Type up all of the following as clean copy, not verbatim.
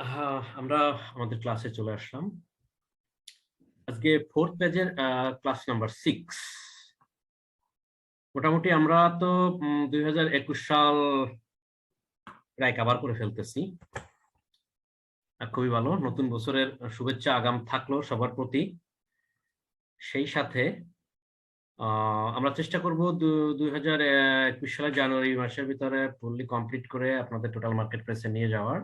আমরা আমাদের ক্লাসে চলে আসলাম। আজকে 4th পেজের ক্লাস নাম্বার 6। মোটামুটি আমরা তো 2021 সাল প্রায় কভার করে ফেলতেছি। খুবই ভালো, নতুন বছরের শুভেচ্ছা আগাম থাকলো সবার প্রতি। সেই সাথে আমরা চেষ্টা করব 2021 সালের জানুয়ারি মাসের ভিতরে ফুললি কমপ্লিট করে আপনাদের টোটাল মার্কেট প্লেসে নিয়ে যাওয়ার।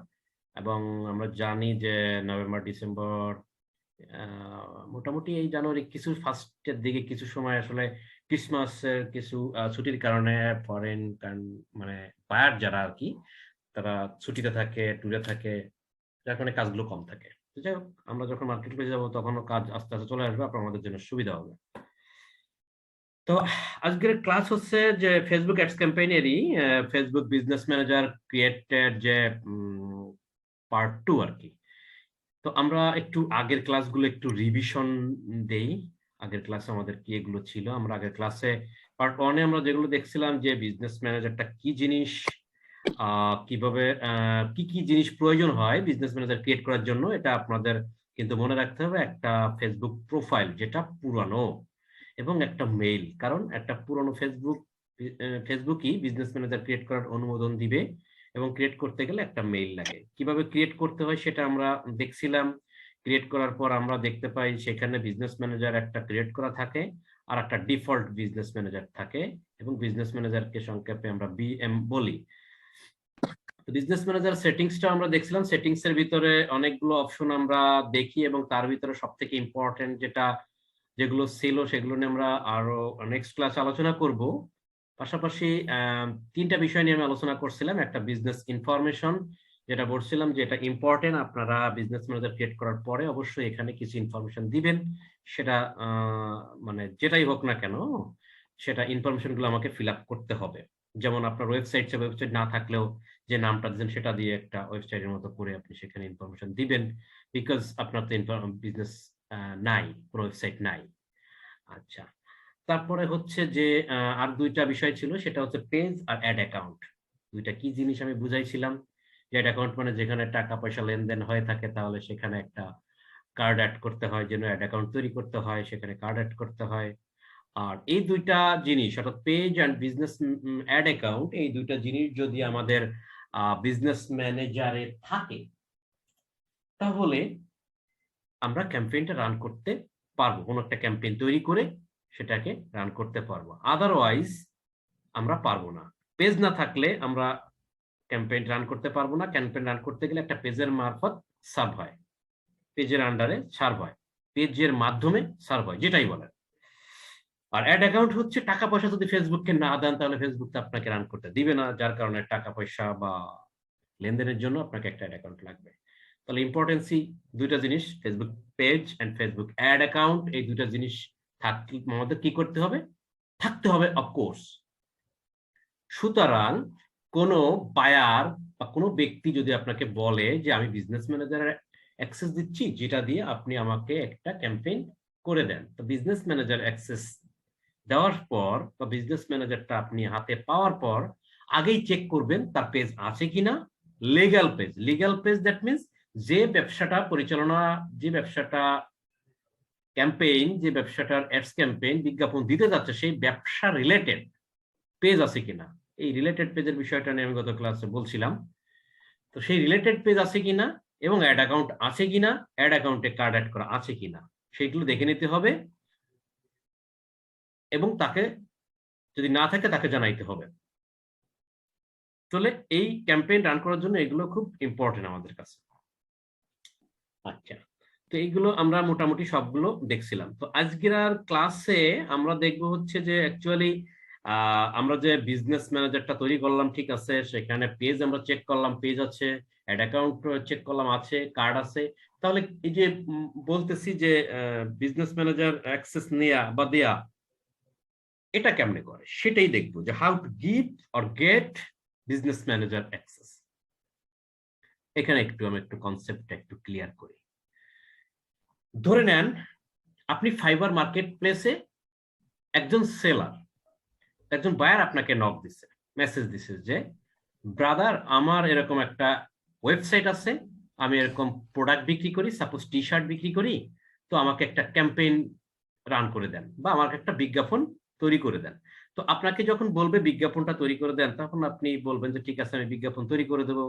এবং আমরা জানি যে নভেম্বর ডিসেম্বর মোটামুটি এই জানুয়ারি কিছু ফার্স্টের দিকে কিছু সময় আসলে ক্রিসমাসের কিছু ছুটির কারণে ফরেন মানে বায়ার যারা আর কি তারা ছুটিতে থাকে, ট্যুরে থাকে, যার কারণে কাজগুলো কম থাকে। তো যাই হোক, আমরা যখন মার্কেট প্লেসে যাবো তখনও কাজ আস্তে আস্তে চলে আসবে, আপনার আমাদের জন্য সুবিধা হবে। তো আজকের ক্লাস হচ্ছে যে ফেসবুক অ্যাডস ক্যাম্পেইনেরই ফেসবুক বিজনেস ম্যানেজার ক্রিয়েটেড যে পার্ট 2 আর কি। তো আমরা একটু আগের ক্লাসগুলো একটু রিভিশন দেই। আগের ক্লাসে আমাদের কি এগুলো ছিল, আমরা আগের ক্লাসে পার্ট 1 এ আমরা যেগুলো দেখছিলাম যে বিজনেস ম্যানেজারটা কি জিনিস, কিভাবে কি কি জিনিস প্রয়োজন হয় বিজনেস ম্যানেজার ক্রিয়েট করার জন্য। এটা আপনাদের কিন্তু মনে রাখতে হবে, একটা ফেসবুক প্রোফাইল যেটা পুরানো এবং একটা মেইল, কারণ একটা পুরানো ফেসবুকই বিজনেস ম্যানেজার ক্রিয়েট করার অনুমোদন দিবে এবং ক্রিয়েট করতে গেলে একটা মেইল লাগে। কিভাবে ক্রিয়েট করতে হয় সেটা আমরা দেখছিলাম। ক্রিয়েট করার পর আমরা দেখতে পাই সেখানে বিজনেস ম্যানেজার একটা ক্রিয়েট করা থাকে আর একটা ডিফল্ট বিজনেস ম্যানেজার থাকে, এবং বিজনেস ম্যানেজারকে সংক্ষেপে আমরা বিএম বলি। বিজনেস ম্যানেজার সেটিংসটা আমরা দেখছিলাম। সেটিংস এর ভিতরে অনেকগুলো অপশন আমরা দেখি এবং তার ভিতরে সবথেকে ইম্পর্টেন্ট যেগুলো ছিল সেগুলো নিয়ে আমরা আরো নেক্সট ক্লাসে আলোচনা করব। পাশাপাশি 3টা বিষয় নিয়ে আমি আলোচনা করছিলাম। একটা বিজনেস ইনফরমেশন, যেটা বলছিলাম যে এটা ইম্পর্টেন্ট, আপনারা বিজনেস ম্যানেজার ক্রিয়েট করার পরে অবশ্যই এখানে কিছু ইনফরমেশন দিবেন। সেটা মানে যেটাই হোক না কেন, সেটা ইনফরমেশন গুলো আমাকে ফিল আপ করতে হবে। যেমন আপনার ওয়েবসাইট না থাকলেও যে নামটা দিচ্ছেন সেটা দিয়ে একটা ওয়েবসাইটের মতো করে আপনি সেখানে ইনফরমেশন দিবেন, বিকজ আপনার তো বিজনেস নাই, কোনো ওয়েবসাইট নাই। আচ্ছা, তারপরে হচ্ছে যে আর 2টা বিষয় ছিল, সেটা হচ্ছে পেজ আর অ্যাড অ্যাকাউন্ট। 2টা কি জিনিস আমি বুঝাইছিলাম। যে অ্যাড অ্যাকাউন্ট মানে যেখানে টাকা পয়সা লেনদেন হয়ে থাকে, তাহলে সেখানে একটা কার্ড অ্যাড করতে হয়, যেন অ্যাড অ্যাকাউন্ট তৈরি করতে হয় সেখানে কার্ড অ্যাড করতে হয়। আর এই 2টা জিনিস অর্থাৎ page and business ad account, এই 2টা জিনিস যদি আমাদের বিজনেস ম্যানেজারে থাকে তাহলে আমরা ক্যাম্পেইনটা রান করতে পারবো, কোনো একটা ক্যাম্পেইন তৈরি করে সেটাকে রান করতে পারবো। আদারওয়াইজ আমরা পারবো না। পেজ না থাকলে আমরা ক্যাম্পেইন রান করতে পারবো না। ক্যাম্পেইন রান করতে গেলে একটা পেজের মারফত সার্ভ হয়, পেজের আন্ডারে সার্ভ হয়, পেজের মাধ্যমে সার্ভ হয়, যেটাই বলেন। আর অ্যাড অ্যাকাউন্ট হচ্ছে টাকা পয়সা যদি ফেসবুককে না দেন তাহলে ফেসবুক তো আপনাকে রান করতে দিবে না, যার কারণে টাকা পয়সা বা লেনদেনের জন্য আপনাকে একটা অ্যাড অ্যাকাউন্ট লাগবে। তাহলে ইম্পর্টেন্সি 2টা জিনিস, Facebook page and Facebook ad account, এই 2টা জিনিস থাকলে আমাদের কি করতে হবে, থাকতে হবে অফকোর্স। সুতরাং কোনো বায়ার বা কোনো ব্যক্তি যদি আপনাকে বলে যে আমি বিজনেস ম্যানেজারের অ্যাক্সেস দিচ্ছি যেটা দিয়ে আপনি আমাকে একটা ক্যাম্পেইন করে দেন, তো বিজনেস ম্যানেজার অ্যাক্সেস দেওয়ার পর বা বিজনেস ম্যানেজারটা আপনি হাতে পাওয়ার পর আগেই চেক করবেন তার পেজ আছে কিনা। Legal page, legal page that means যে ব্যবসাটা পরিচালনা, যে ব্যবসাটা ক্যাম্পেইন, যে ব্যবসাটার অ্যাডস ক্যাম্পেইন বিজ্ঞাপন দিতে যাচ্ছে সেই ব্যবসা রিলেটেড পেজ আছে কিনা। এই রিলেটেড পেজের বিষয়টা নিয়ে আমি গত ক্লাসে বলছিলাম। তো সেই রিলেটেড পেজ আছে কিনা এবং অ্যাড অ্যাকাউন্ট আছে কিনা, অ্যাড অ্যাকাউন্টে কার্ড অ্যাড করা আছে কিনা সেইগুলো দেখে নিতে হবে, এবং তাকে যদি না থাকে তাকে জানাইতে হবে। তাহলে এই ক্যাম্পেইন রান করার জন্য এগুলো খুব ইম্পর্টেন্ট আমাদের কাছে। আচ্ছা, তো এইগুলো আমরা মোটামুটি সবগুলো দেখছিলাম। তো আজকের আর ক্লাসে আমরা দেখব হচ্ছে যে অ্যাকচুয়ালি আমরা যে বিজনেস ম্যানেজারটা তৈরি করলাম, ঠিক আছে, সেখানে পেজ আমরা চেক করলাম, পেজ আছে, অ্যাড অ্যাকাউন্ট চেক করলাম আছে, কার্ড আছে। তাহলে এই যে বলতেছি যে বিজনেস ম্যানেজার অ্যাক্সেস নেয়া বা দেয়া, এটা কেমনে করে সেটাই দেখবো, যে how to give or get business manager access. এখানে আমি একটু কনসেপ্টটা একটু ক্লিয়ার করি। ধরে নেন আপনি ফাইবার মার্কেট প্লেসে একজন সেলার, একজন বায়ার আপনাকে নক দিছে, মেসেজ দিছে যে ব্রাদার আমার এরকম একটা ওয়েবসাইট আছে, আমি এরকম প্রোডাক্ট বিক্রি করি, সাপোজ টি শার্ট বিক্রি করি, তো আমাকে একটা ক্যাম্পেইন রান করে দেন বা আমাকে একটা বিজ্ঞাপন তৈরি করে দেন। তো আপনাকে যখন বলবে বিজ্ঞাপনটা তৈরি করে দেন, তখন আপনি বলবেন যে ঠিক আছে আমি বিজ্ঞাপন তৈরি করে দেবো,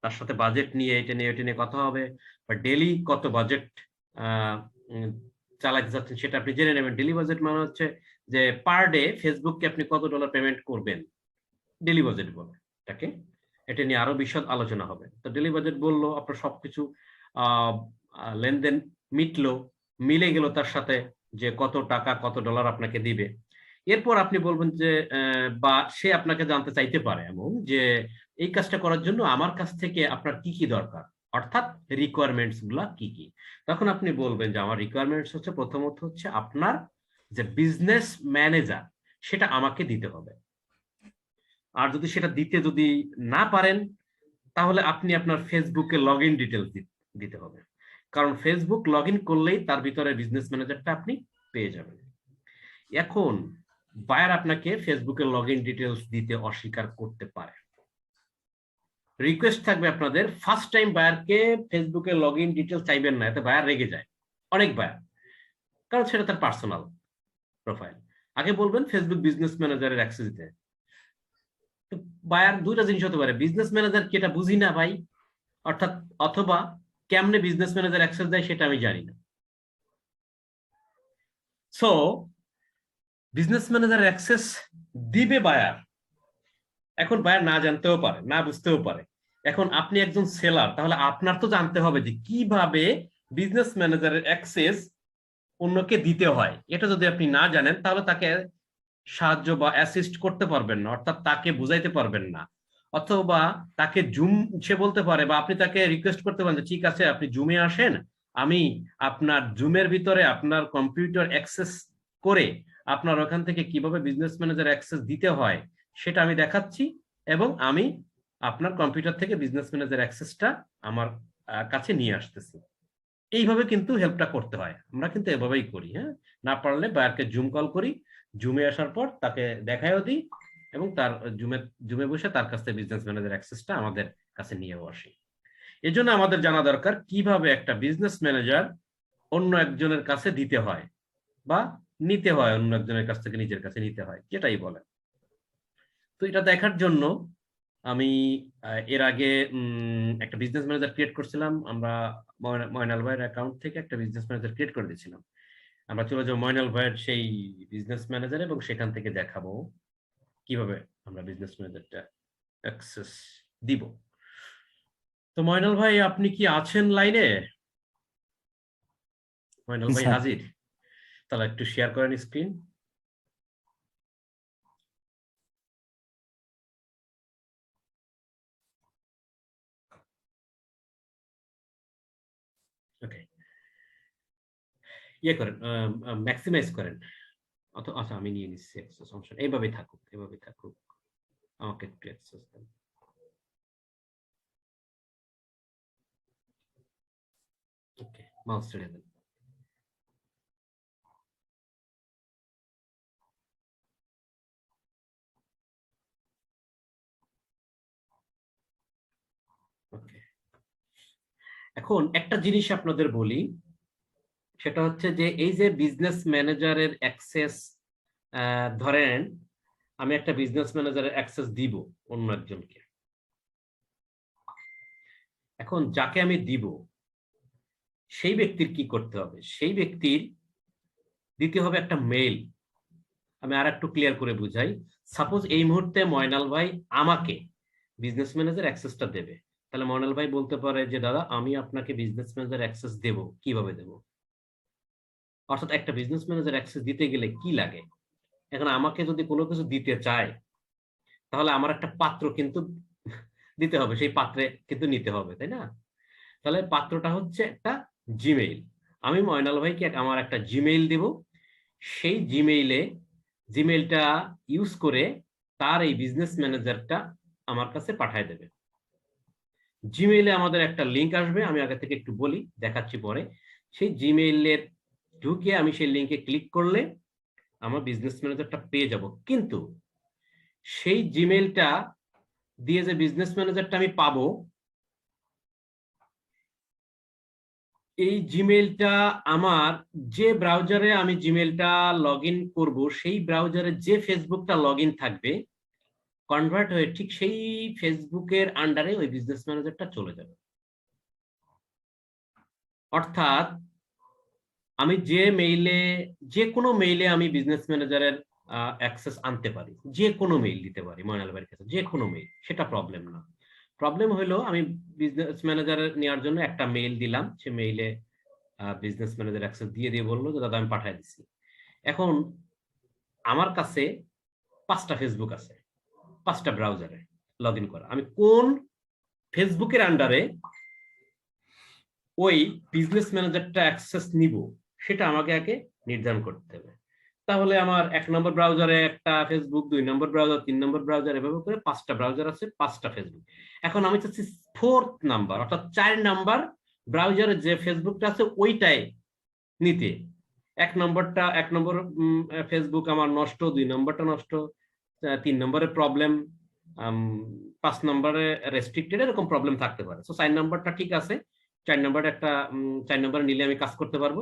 তার সাথে বাজেট নিয়ে এটা নিয়ে কথা হবে, বা ডেলি কত বাজেট চালাতে যাচ্ছেন সেটা আপনি জেনে নেবেন। ডেলি বাজেট মানে হচ্ছে যে পার ডে ফেসবুককে আপনি কত ডলার পেমেন্ট করবেন, ডেলি বাজেট বলে এটাকে। এটা নিয়ে আরো বিশদ আলোচনা হবে। তো ডেলি বাজেট বললো, আপনার সবকিছু লেনদেন মিটলো, মিলে গেল তার সাথে যে কত টাকা কত ডলার আপনাকে দিবে। এরপর আপনি বলবেন যে বা সে আপনাকে জানতে চাইতে পারে এমন যে এই কাজটা করার জন্য আমার কাছ থেকে আপনার কি কি দরকার, অর্থাৎ রিকোয়ারমেন্টস গুলা কি কি। তখন আপনি বলবেন যে আমার রিকোয়ারমেন্টস হচ্ছে প্রথমত হচ্ছে আপনার যে বিজনেস ম্যানেজার সেটা আমাকে দিতে হবে। আর যদি সেটা দিতে যদি না পারেন, তাহলে আপনি আপনার ফেসবুকে লগ ইন ডিটেলস দিতে হবে, কারণ ফেসবুক লগ ইন করলেই তার ভিতরে বিজনেস ম্যানেজারটা আপনি পেয়ে যাবেন। এখন বায়ার আপনাকে ফেসবুকে লগ ইন ডিটেলস দিতে অস্বীকার করতে পারে। রিকোয়েস্ট থাকবে আপনাদের ফার্স্ট টাইম বায়ারকে ফেসবুকে লগ ইন ডিটেলস চাইবেন না, এতে বায়ার রেগে যায়, অনেক বায়ার, কারণ সেটা তার পার্সোনাল প্রোফাইল। আগে বলবেন ফেসবুক বিজনেস ম্যানেজারের অ্যাক্সেস দিতে। বায়ার দুইটা জিনিস হতে পারে, বিজনেস ম্যানেজার কি এটা বুঝি না ভাই, অর্থাৎ অথবা কেমনে বিজনেস ম্যানেজার অ্যাক্সেস দেয় সেটা আমি জানি না। সো বিজনেস ম্যানেজার অ্যাক্সেস দিবে বায়ার, এখন বায়ার না জানতেও পারে, না বুঝতেও পারে। এখন আপনি একজন সেলার, তাহলে আপনার তো জানতে হবে যে কিভাবে বিজনেস ম্যানেজারের অ্যাক্সেস অন্যকে দিতে হয়। এটা যদি আপনি না জানেন তাহলে তাকে সাহায্য বা অ্যাসিস্ট করতে পারবেন না, অর্থাৎ তাকে বুঝাইতে পারবেন না। অথবা তাকে জুম, সে বলতে পারে বা আপনি তাকে রিকোয়েস্ট করতে পারেন যে ঠিক আছে আপনি জুমে আসেন, আমি আপনার জুমের ভিতরে আপনার কম্পিউটার অ্যাক্সেস করে আপনার ওখান থেকে কিভাবে বিজনেস ম্যানেজার অ্যাক্সেস দিতে হয় সেটা আমি দেখাচ্ছি, এবং আমি আপনার কম্পিউটার থেকে বিজনেস ম্যানেজার অ্যাক্সেসটা আমার কাছে নিয়ে আসতেছি। এইভাবে কিন্তু হেল্পটা করতে হয়, আমরা কিন্তু এভাবেই করি। হ্যাঁ, না পারলে বায়ারকে জুম কল করি, জুমে আসার পর তাকে দেখায়ও দিই, এবং তার জুমে জুমে বসে তার কাছ থেকে বিজনেস ম্যানেজার অ্যাক্সেসটা আমাদের কাছে নিয়েও আসি। এজন্য আমাদের জানা দরকার কিভাবে একটা বিজনেস ম্যানেজার অন্য একজনের কাছে দিতে হয় বা নিতে হয়, অন্য একজনের কাছ থেকে নিজের কাছে নিতে হয়, যেটাই বলে। তো এটা দেখার জন্য আমি এর আগে একটা বিজনেস ম্যানেজার ক্রিয়েট করছিলাম আমরা, ময়নাল ভাইয়ের অ্যাকাউন্ট থেকে একটা বিজনেস ম্যানেজার ক্রিয়েট করে দিয়েছিলাম। আমরা চলে যাবো ময়নাল ভাইয়ের সেই বিজনেস ম্যানেজার এবং সেখান থেকে দেখাবো কিভাবে আমরা বিজনেস ম্যানেজারটা অ্যাক্সেস দিব। তো ময়নাল ভাই আপনি কি আছেন লাইনে? ময়নাল ভাই স্যার, হাজির? তাহলে একটু শেয়ার করেন স্ক্রিন। ওকে, ইয়ে করেন, ম্যাক্সিমাইজ করেন। আচ্ছা আমি নিয়ে নিচ্ছি, সমস্যা নেই, এইভাবেই থাকুক, এইভাবেই থাকুক, আমাকে একটু অ্যাক্সেস দেন। ওকে, মাউস ছেড়ে দেন। ওকে, এখন একটা জিনিস আপনাদের বলি, সেটা হচ্ছে যে এই যে বিজনেস ম্যানেজারের অ্যাক্সেস, ধরেন আমি একটা বিজনেস ম্যানেজারের অ্যাক্সেস দিব অন্য একজনকে। এখন যাকে আমি দিব সেই ব্যক্তির কি করতে হবে, সেই ব্যক্তির দিতে হবে একটা মেইল। আমি আর একটু ক্লিয়ার করে বুঝাই। সাপোজ এই মুহূর্তে ময়নাল ভাই আমাকে বিজনেস ম্যানেজার অ্যাক্সেসটা দেবে, তাহলে ময়নাল ভাই বলতে পারে যে দাদা আমি আপনাকে বিজনেস ম্যানেজার অ্যাক্সেস দেব, কিভাবে দেব, অর্থাৎ একটা বিজনেস ম্যানেজার অ্যাক্সেস দিতে গেলে কি লাগে। এখন আমাকে যদি কোনো কিছু দিতে চায় তাহলে আমার একটা পাত্র কিন্তু দিতে হবে, সেই পাত্রে কিন্তু নিতে হবে, তাই না? তাহলে পাত্রটা হচ্ছে একটা জিমেইল। আমি ময়নাল ভাইকে আমার একটা জিমেইল দিব, সেই জিমেইলটা ইউজ করে তার এই বিজনেস ম্যানেজারটা আমার কাছে পাঠায় দেবে। জিমেইলে আমাদের একটা লিঙ্ক আসবে, আমি আগে থেকে একটু বলি, দেখাচ্ছি পরে। সেই জিমেইলের ঢুকে আমি সেই লিঙ্কে ক্লিক করলে আমার বিজনেস ম্যানেজারটা পেয়ে যাব, কিন্তু সেই জিমেইলটা দিয়ে যে বিজনেস ম্যানেজারটা আমি পাবো এই জিমেইলটা আমার যে ব্রাউজারে আমি জিমেইলটা লগ ইন করবো সেই ব্রাউজারে যে ফেসবুকটা লগ ইন থাকবে কনভার্ট হয়ে ঠিক সেই ফেসবুকের আন্ডারে ওই বিজনেস ম্যানেজারটা চলে যাবে। অর্থাৎ আমি যে কোনো মেইলে আমি বিজনেস ম্যানেজারের অ্যাক্সেস আনতে পারি, যে কোনো মেইল দিতে পারি ময়নাল ভাইয়ের কাছে, যে কোনো মেইল, সেটা প্রবলেম না। প্রবলেম হলো আমি বিজনেস ম্যানেজারের নেওয়ার জন্য একটা মেইল দিলাম, সে মেইলে বিজনেস ম্যানেজার অ্যাক্সেস দিয়ে বললো যে দাদা আমি পাঠিয়ে দিচ্ছি। এখন আমার কাছে 5টা ফেসবুক আছে, 5টা ব্রাউজারে লগ ইন করা। আমি কোন ফেসবুকের আন্ডারে ওই বিজনেস ম্যানেজারটা অ্যাক্সেস নিব সেটা আমাকে আগে নির্ধারণ করতে হবে। তাহলে আমার 1 নম্বর ব্রাউজারে একটা ফেসবুক, 2 নম্বর ব্রাউজার, 3 নম্বর ব্রাউজার, এভাবে করে 5টা ব্রাউজার আছে, 5টা ফেসবুক। এখন আমি চাচ্ছি 4th নাম্বার অর্থাৎ 4 নাম্বার ব্রাউজারে যে ফেসবুকটা আছে ওইটাই নিতে। 1 নম্বর ফেসবুক আমার নষ্ট, 2 নম্বরটা নষ্ট, 3 নম্বরে প্রবলেম, 5 নম্বরে রেস্ট্রিক্টেড, এরকম প্রবলেম থাকতে পারে। তো 4 নম্বরটা ঠিক আছে, 4 নম্বরে একটা 4 নম্বরে নিলে আমি কাজ করতে পারবো।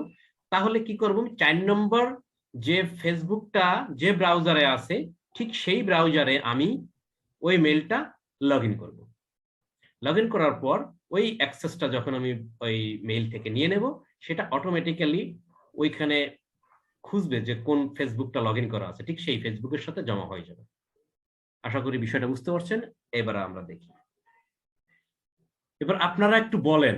তাহলে কি করবো, 4 নম্বর যে ফেসবুকটা যে ব্রাউজারে আছে ঠিক সেই ব্রাউজারে আমি ওই মেলটা লগ ইন করবো। লগ ইন করার পর ওই অ্যাক্সেসটা যখন আমি ওই মেইল থেকে নিয়ে নেব, সেটা অটোমেটিক্যালি ওইখানে খুঁজবে যে কোন ফেসবুকটা লগ ইন করা আছে, ঠিক সেই ফেসবুকের সাথে জমা হয়ে যাবে। আশা করি বিষয়টা বুঝতে পারছেন। এবার আমরা দেখি, এবার আপনারা একটু বলেন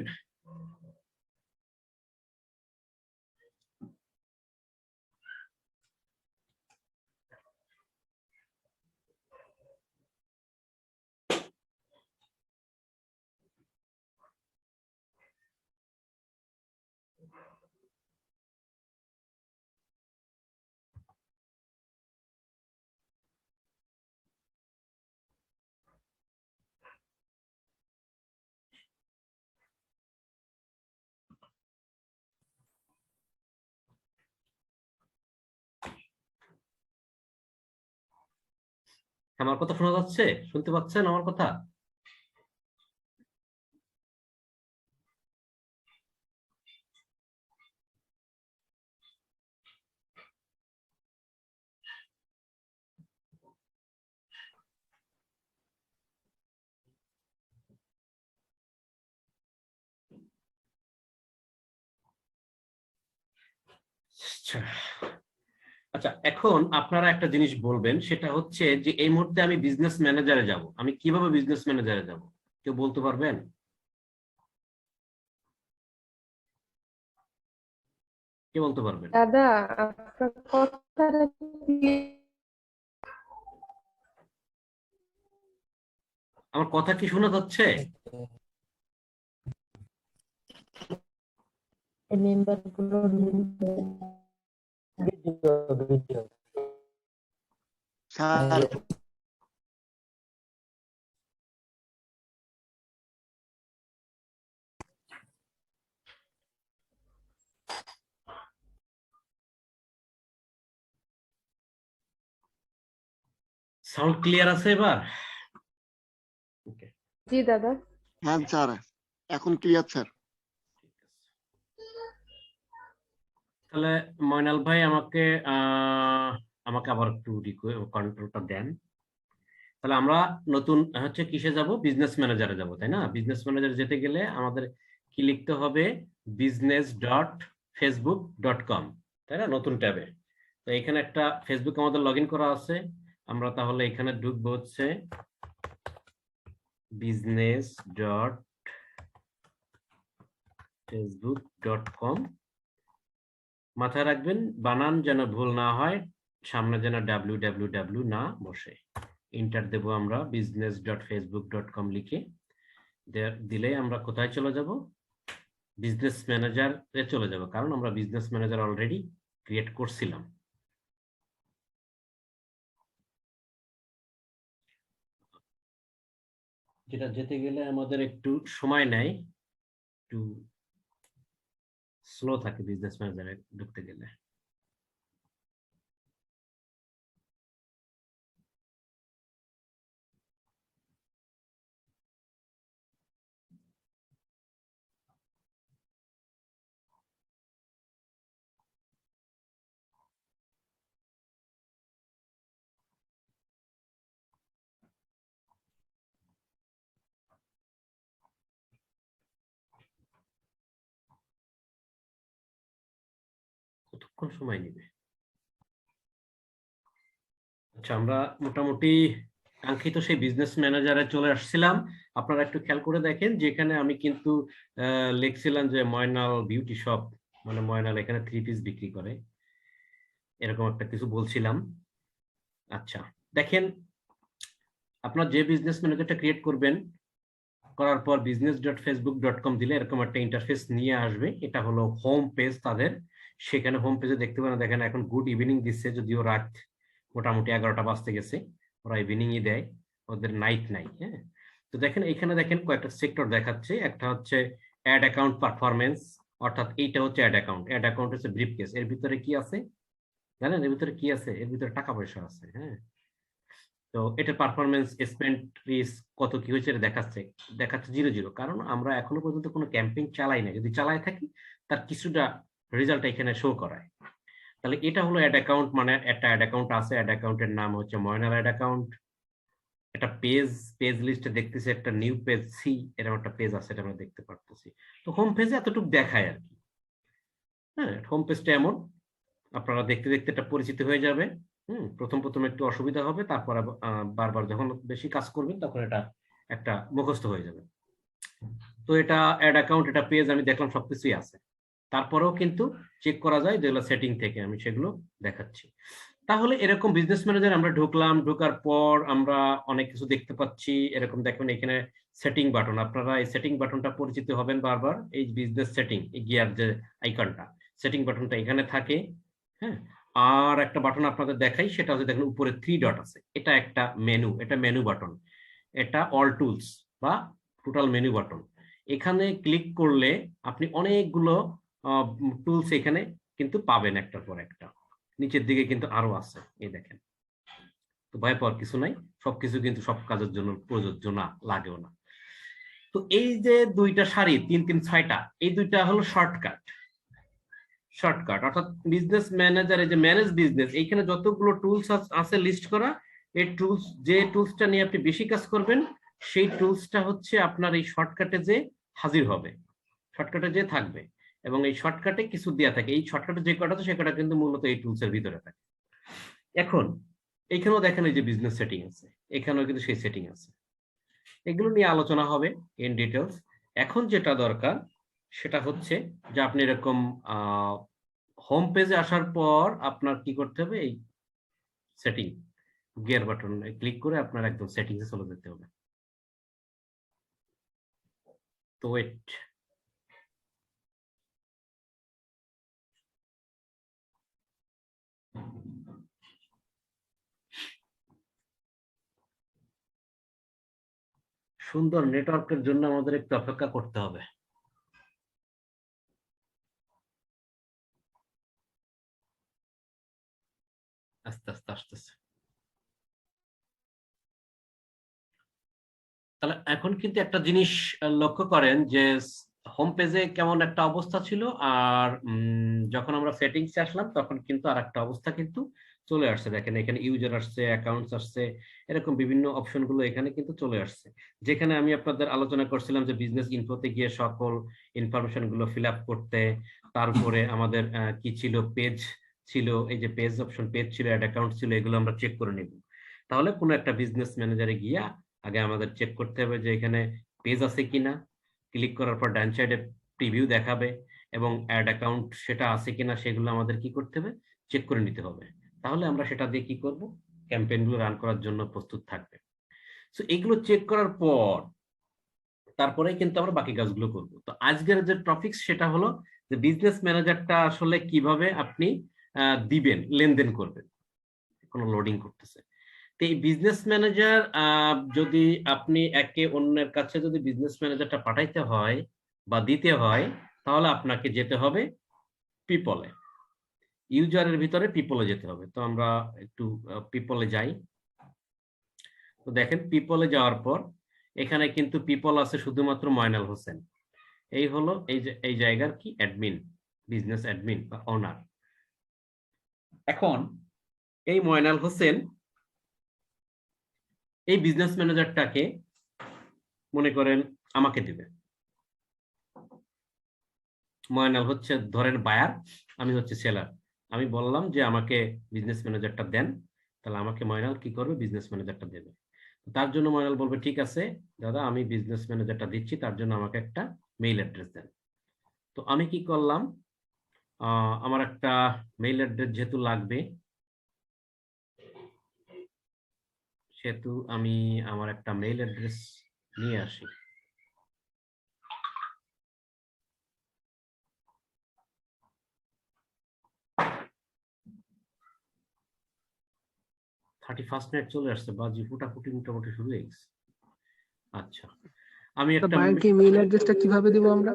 আমার কথা শোনা যাচ্ছে, শুনতে পাচ্ছেন আমার কথা? আচ্ছা আচ্ছা, এখন আপনারা একটা জিনিস বলবেন, সেটা হচ্ছে যে এই মুহূর্তে আমি বিজনেস ম্যানেজারে যাব, আমি কিভাবে বিজনেস ম্যানেজারে যাব, কেউ বলতে পারবেন? কে বলতে পারবেন? দাদা, আপনার কথাটা আমার কথা কি শোনা যাচ্ছে? মেম্বার গুলো স্যার সাউন্ড ক্লিয়ার আছে এবার? ওকে, জি দাদা। হ্যাঁ স্যার, এখন ক্লিয়ার স্যার। তাহলে ময়নাল ভাই আমাকে আমাকে আবার একটু কন্ট্রোলটা দেন। তাহলে আমরা নতুন হচ্ছে কিসে যাব, বিজনেস ম্যানেজারে যাব, তাই না? বিজনেস ম্যানেজারে যেতে গেলে আমাদের কি লিখতে হবে, business.facebook.com, তাই না, নতুন ট্যাবে। তো এখানে একটা ফেসবুক আমাদের লগ ইন করা আছে, আমরা তাহলে এখানে ঢুকবো হচ্ছে business.facebook.com। মাথায় রাখবেন বানান যেন ভুল না হয়, সামনে যেন www না বসে। ইন্টার দেবো আমরা business.facebook.com লিখে, দিলেই আমরা কোথায় চলে যাব, বিজনেস ম্যানেজারে চলে যাব, কারণ আমরা বিজনেস ম্যানেজার অলরেডি ক্রিয়েট করছিলাম। যেটা যেতে গেলে আমাদের একটু সময় নেয়, একটু স্লো থাকে বিজনেস ম্যানেজারে ঢুকতে গেলে। কোন সময় নিবে? আচ্ছা, আমরা মোটামুটি কাঙ্ক্ষিত সেই বিজনেস ম্যানেজারে চলে আসছিলাম। আপনারা একটু খেয়াল করে দেখেন, যেখানে আমি কিন্তু লিখছিলাম যে ময়নাল বিউটি শপ, মানে ময়নাল এখানে 3 পিস বিক্রি করে, এরকম একটা কিছু বলছিলাম। আচ্ছা, দেখেন, আপনার যে বিজনেস ম্যানেজারটা ক্রিয়েট করবেন, করার পর business.facebook.com দিলে এরকম একটা ইন্টারফেস নিয়ে আসবে। এটা হলো হোম পেজ তাদের। সেখানে হোম পেজে দেখতে পারেন, দেখেন এখন গুড ইভিনিং দিচ্ছে, যদিও রাত মোটামুটি 11টা বাজতে গেছে, ওরা ইভিনিংই দেয়, ওদের নাইট নাই। হ্যাঁ, তো দেখেন এখানে দেখেন কয়েকটা সেক্টর দেখাচ্ছে। একটা হচ্ছে অ্যাড অ্যাকাউন্ট পারফরমেন্স, অর্থাৎ এইটা হচ্ছে অ্যাড অ্যাকাউন্ট। অ্যাড অ্যাকাউন্ট হচ্ছে ব্রিফকেস। এর ভিতরে কি আছে জানেন? এর ভিতরে কি আছে? এর ভিতরে টাকা পয়সা আছে। হ্যাঁ, তো এটা পারফরমেন্স স্পেন্ড রিস্ক কত কি হয়েছে এটা দেখাচ্ছে। দেখাচ্ছে 0 কারণ আমরা এখনো পর্যন্ত কোনো ক্যাম্পেইন চালাই না। যদি চালাই থাকি, তার কিছুটা রেজাল্ট এখানে শো করায়। তাহলে এটা হলো অ্যাড অ্যাকাউন্ট, মানে একটা অ্যাড অ্যাকাউন্ট আছে। অ্যাড অ্যাকাউন্টের নাম হচ্ছে ময়নাল অ্যাড অ্যাকাউন্ট। একটা পেজ লিস্টে দেখতেছি একটা নিউ পেজ সি, এরকম একটা পেজ আছে, এটা আমরা দেখতে পারতেছি। তো হোম পেজে এতটুকু দেখায় আর কি। হ্যাঁ, হোম পেজটা এমন, আপনারা দেখতে দেখতে এটা পরিচিত হয়ে যাবে। প্রথম একটু অসুবিধা হবে, তারপর বারবার যখন বেশি কাজ করবেন তখন এটা একটা মুখস্থ হয়ে যাবে। তো এটা অ্যাড অ্যাকাউন্ট, এটা পেজ আমি দেখলাম সবকিছুই আছে। তারপরেও কিন্তু চেক করা যায় যেগুলো সেটিং থেকে, আমি সেগুলো দেখাচ্ছি। তাহলে এরকম বিজনেস ম্যানেজার আমরা ঢুকলাম, ঢোকার পর আমরা অনেক কিছু দেখতে পাচ্ছি। এরকম দেখবেন এখানে সেটিং বাটন, আপনারা এই সেটিং বাটনটা পরিচিত হবেন বারবার। এই বিজনেস সেটিং, এই গিয়ার যে আইকনটা, সেটিং বাটনটা এখানে থাকে। হ্যাঁ, আর একটা বাটন আপনাদের দেখাই, সেটা হচ্ছে দেখেন উপরে 3 ডট আছে, এটা একটা মেনু, এটা মেনু বাটন। এটা অল টুলস বা টোটাল মেনু বাটন। এখানে ক্লিক করলে আপনি অনেকগুলো টুলস এখানে কিন্তু পাবেন একটার পর একটা। নিচের দিকে কিন্তু আরো আছে, এই দেখেন। তো ভয় পাওয়ার কিছু নাই, সবকিছু কিন্তু সব কাজের জন্য প্রযোজ্য না, লাগেও না। তো এই যে দুইটা সারি 3 3 6টা, এই দুইটা হলো শর্টকাট অর্থাৎ বিজনেস ম্যানেজার, এই যে ম্যানেজ বিজনেস, এইখানে যতগুলো টুলস আছে লিস্ট করা, এই টুলস, যে টুলসটা নিয়ে আপনি বেশি কাজ করবেন, সেই টুলসটা হচ্ছে আপনার এই শর্টকাটে যে হাজির হবে, শর্টকাটে যে থাকবে। এবং এই শর্টকাটে কিছু দেওয়া থাকে, এই শর্টকাটে যে কটা আছে সে কটা কিন্তু মূলত এই টুলসের ভিতরে থাকে। এখন এইখানেও দেখেন এই যে বিজনেস সেটিং আছে, এখানেও কিন্তু সেই সেটিং আছে। এগুলো নিয়ে আলোচনা হবে ইন ডিটেলস। এখন যেটা দরকার সেটা হচ্ছে যে আপনি এরকম হোম পেজে আসার পর আপনার কি করতে হবে, এই সেটিং গিয়ার বাটন ক্লিক করে আপনার একদম সেটিংসে চলে যেতে হবে। তো ওয়েট, সুন্দর নেটওয়ার্কের জন্য আমাদের একটু অপেক্ষা করতে হবে। আস্তে আস্তে আসতেছে। তাহলে এখন কিন্তু একটা জিনিস লক্ষ্য করেন যে হোম পেজে কেমন একটা অবস্থা ছিল, আর যখন আমরা সেটিংসে আসলাম তখন কিন্তু আর একটা অবস্থা কিন্তু চলে আসছে। দেখেন এখানে ইউজার আসছে, অ্যাকাউন্টস আসছে, এরকম বিভিন্ন অপশন গুলো এখানে কিন্তু চলে আসছে। যেখানে আমি আপনাদের আলোচনা করছিলাম যে বিজনেস ইনফোতে গিয়ে সকল ইনফরমেশন গুলো ফিল আপ করতে, তারপরে আমাদের কি ছিল, পেজ ছিল, এই যে পেজ অপশন, পেজ ছিল, অ্যাড অ্যাকাউন্ট ছিল, এগুলো আমরা চেক করে নিব। তাহলে কোনো একটা বিজনেস ম্যানেজারে গিয়া আগে আমাদের চেক করতে হবে যে এখানে পেজ আছে কিনা। ক্লিক করার পর ডান সাইডে প্রিভিউ দেখাবে, এবং অ্যাড অ্যাকাউন্ট সেটা আছে কিনা সেগুলো আমাদের কি করতে হবে, চেক করে নিতে হবে। তাহলে আমরা সেটা দিয়ে কি করব, ক্যাম্পেইনগুলো রান করার জন্য প্রস্তুত থাকবে। সো এগুলো চেক করার পর তারপরে কিন্তু আমরা বাকি কাজগুলো করব। তো আজকের যে টপিক সেটা হলো যে বিজনেস ম্যানেজারটা আসলে কিভাবে আপনি দিবেন, লেনদেন করবেন। কোনো লোডিং করতেছে। তো এই বিজনেস ম্যানেজার যদি আপনি একে অন্যের কাছে যদি বিজনেস ম্যানেজারটা পাঠাইতে হয় বা দিতে হয়, তাহলে আপনাকে যেতে হবে পিপলে, ইউজারের ভিতরে পিপলে যেতে হবে। তো আমরা একটু পিপলে যাই। তো দেখেন পিপলে যাওয়ার পর এখানে কিন্তু পিপল আছে শুধুমাত্র ময়নাল হোসেন। এই হলো এই যে এই জায়গার কি অ্যাডমিন, বিজনেস অ্যাডমিন বা ওনার। এখন এই ময়নাল হোসেন এই বিজনেস ম্যানেজারটাকে মনে করেন আমাকে দিবে। ময়নাল হচ্ছে ধরেন বায়ার, আমি হচ্ছে সেলার, আমি বললাম যে আমাকে বিজনেস ম্যানেজারটা দেন, তাহলে আমাকে ময়নাল কি করবে, বিজনেস ম্যানেজারটা দেবে। তার জন্য ময়নাল বলবে ঠিক আছে দাদা, আমি বিজনেস ম্যানেজারটা দিচ্ছি, তার জন্য আমাকে একটা মেইল অ্যাড্রেস দেন। তো আমি কি করলাম, আমার একটা মেইল অ্যাড্রেস যেহেতু লাগবে, সেহেতু আমি আমার একটা মেইল অ্যাড্রেস নিয়ে আসি। মিনিট চলে আসছে, বাজি ফুটাফুটি মোটামুটি শুরু হয়ে গেছে। আচ্ছা, আমি একটা বায়ারকে মেইল অ্যাড্রেসটা কিভাবে দিব আমরা?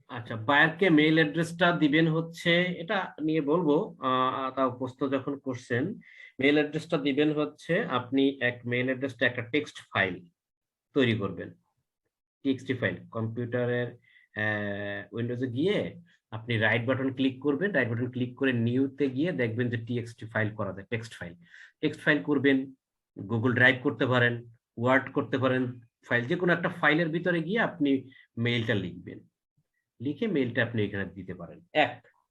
আচ্ছা, বায়ারকে মেইল অ্যাড্রেসটা দিবেন হচ্ছে, এটা নিয়ে বলবো, তাও প্রশ্ন যখন করছেন, মেইল অ্যাড্রেসটা দিবেন হচ্ছে, আপনি এক মেইল অ্যাড্রেসটা একটা টেক্সট ফাইল তৈরি করবেন। টিএক্সটি ফাইল কম্পিউটারের উইন্ডোজে গিয়ে আপনি রাইট বাটন ক্লিক করবেন, রাইট বাটন ক্লিক করে নিউতে গিয়ে দেখবেন যে টিএক্সটি ফাইল করা যায়, টেক্সট ফাইল করবেন। গুগল ড্রাইভ করতে পারেন, ওয়ার্ড করতে পারেন, ফাইল যে কোনো একটা ফাইলের ভিতরে গিয়ে আপনি মেইলটা লিখবেন, লিখে মেইলটা আপনি এখানে দিতে পারেন।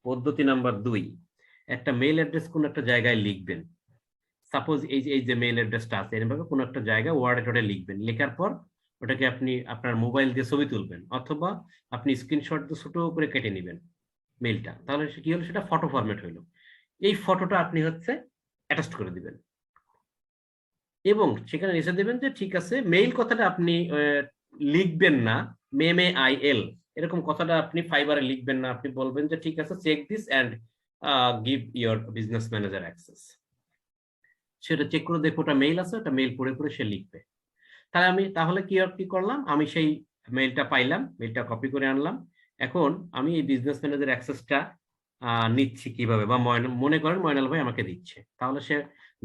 পদ্ধতি নাম্বার 2, একটা মেইল অ্যাড্রেস কোন একটা জায়গায় লিখবেন। সাপোজ এই যে মেইল অ্যাড্রেসটা আছে, এরকম কোন একটা জায়গায় ওয়ার্ডে লিখবেন, লেখার পর ওটাকে আপনি আপনার মোবাইল দিয়ে ছবি তুলবেন, অথবা আপনি স্ক্রিনশট দিয়ে ছোট করে কেটে নেবেন মেইলটা, তাহলে কি হলো, সেটা ফটো ফরম্যাট হইলো। এই ফটোটা আপনি হচ্ছে অ্যাটাচ করে দিবেন এবং সেখানে এসে দেবেন যে ঠিক আছে, মেইল কথাটা আপনি লিখবেন না, MAIL এরকম কথাটা আপনি ফাইবারে লিখবেন না, আপনি বলবেন যে ঠিক আছে, check this and give your business manager access. সেটা চেক করে দেখো ওটা মেইল আছে, ওটা মেইল পড়ে পড়ে সে লিখবে। তাহলে কি করলাম, আমি সেই মেইলটা পাইলাম, মেইলটা কপি করে আনলাম। এখন আমি এই বিজনেস ম্যানেজার অ্যাক্সেসটা নিচ্ছি কিভাবে, বা মনে করেন ময়নাল ভাই আমাকে দিচ্ছে, তাহলে সে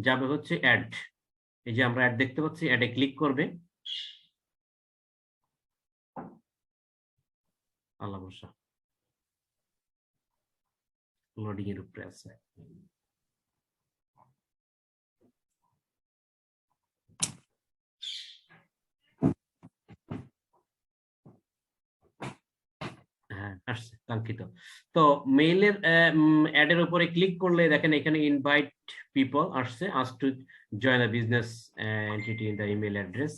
যাবে হচ্ছে অ্যাড, এই যে আমরা অ্যাড দেখতে পাচ্ছি, অ্যাডে ক্লিক করবে। আল্লাহ ভরসা, লোডিং এর উপরে আছে। হ্যাঁ আসছে, কাঙ্ক্ষিত। তো মেইলের অ্যাডের উপরে ক্লিক করলে দেখেন এখানে ইনভাইট পিপল আসছে, ask to join a business entity in the email address.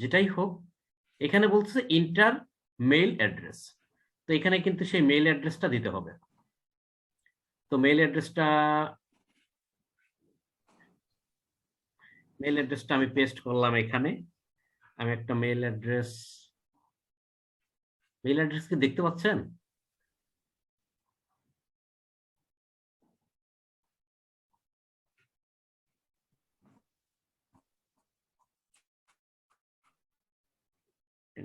যেটাই হোক, এখানে বলছে ইন্টার মেইল অ্যাড্রেস, তো এখানে কিন্তু সেই মেইল অ্যাড্রেসটা দিতে হবে। তো মেইল অ্যাড্রেসটা আমি পেস্ট করলাম এখানে। আমি একটা মেইল অ্যাড্রেস কি দেখতে পাচ্ছেন?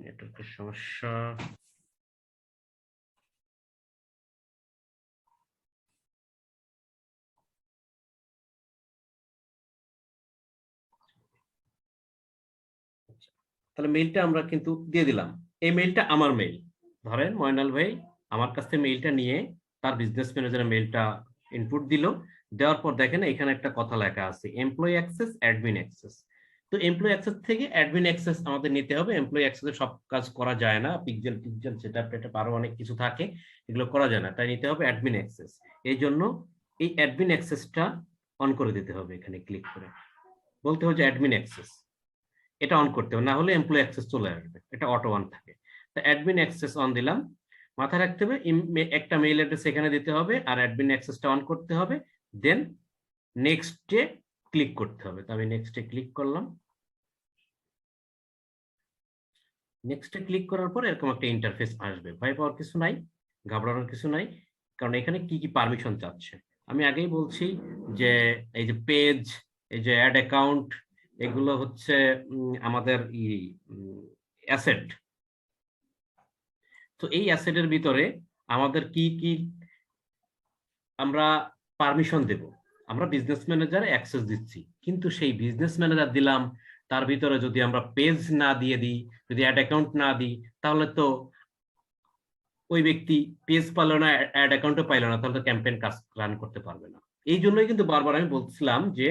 নেটওয়ার্কের সমস্যা। তাহলে মেইলটা আমরা কিন্তু দিয়ে দিলাম, এই মেইলটা আমার মেইল। ধরেন ময়নাল ভাই আমার কাছ থেকে মেইলটা নিয়ে তার বিজনেস ম্যানেজারের মেইলটা ইনপুট দিল, দেওয়ার পর দেখেন এখানে একটা কথা লেখা আছে, এমপ্লয়ি অ্যাক্সেস, অ্যাডমিন অ্যাক্সেস। তো এমপ্লয়ি অ্যাক্সেস থেকে অ্যাডমিন অ্যাক্সেস আমাদের নিতে হবে। এমপ্লয়ি অ্যাক্সেসে সব কাজ করা যায় না, পিক্সেল সেটআপ আরো অনেক কিছু থাকে, এগুলো করা যায় না, তাই নিতে হবে অ্যাডমিন অ্যাক্সেস। এই জন্য এই অ্যাডমিন অ্যাক্সেসটা অন করে দিতে হবে, এখানে ক্লিক করে বলতে হবে যে অ্যাডমিন অ্যাক্সেস, এটা অন করতে হবে, না হলে এমপ্লয়ি অ্যাক্সেস চলে আসবে, এটা অটো অন থাকে। তো অ্যাডমিন অ্যাক্সেস অন দিলাম। মাথায় রাখতে হবে একটা মেইল অ্যাড্রেস এখানে দিতে হবে আর অ্যাডমিন অ্যাক্সেসটা অন করতে হবে, দেন নেক্সটে ক্লিক করতে হবে। তো আমি নেক্সটে ক্লিক করলাম। নেক্সটে ক্লিক করার পর এরকম একটা ইন্টারফেস আসবে, ভয় পাওয়ার কিছু নাই, ঘাবড়ানোর কিছু নাই, কারণ এখানে কি কি পারমিশন চাচ্ছে আমি আগেই বলছি যে এই যে পেজ, এই যে অ্যাড অ্যাকাউন্ট, এগুলো হচ্ছে আমাদের অ্যাসেট। তো এই অ্যাসেটের ভিতরে আমাদের কি কি আমরা পারমিশন দেব, আমরা বিজনেস ম্যানেজারে অ্যাক্সেস দিচ্ছি, কিন্তু সেই বিজনেস ম্যানেজার দিলাম, তার ভিতরে যদি আমরা পেজ না দিয়ে দিই, যদি অ্যাড অ্যাকাউন্ট না দিই, তাহলে তো ওই ব্যক্তি পেজ পাইল না, অ্যাড অ্যাকাউন্টও পাইল না, তাহলে তো ক্যাম্পেইন কাজ রান করতে পারবে না। এই জন্যই কিন্তু বারবার আমি বলছিলাম যে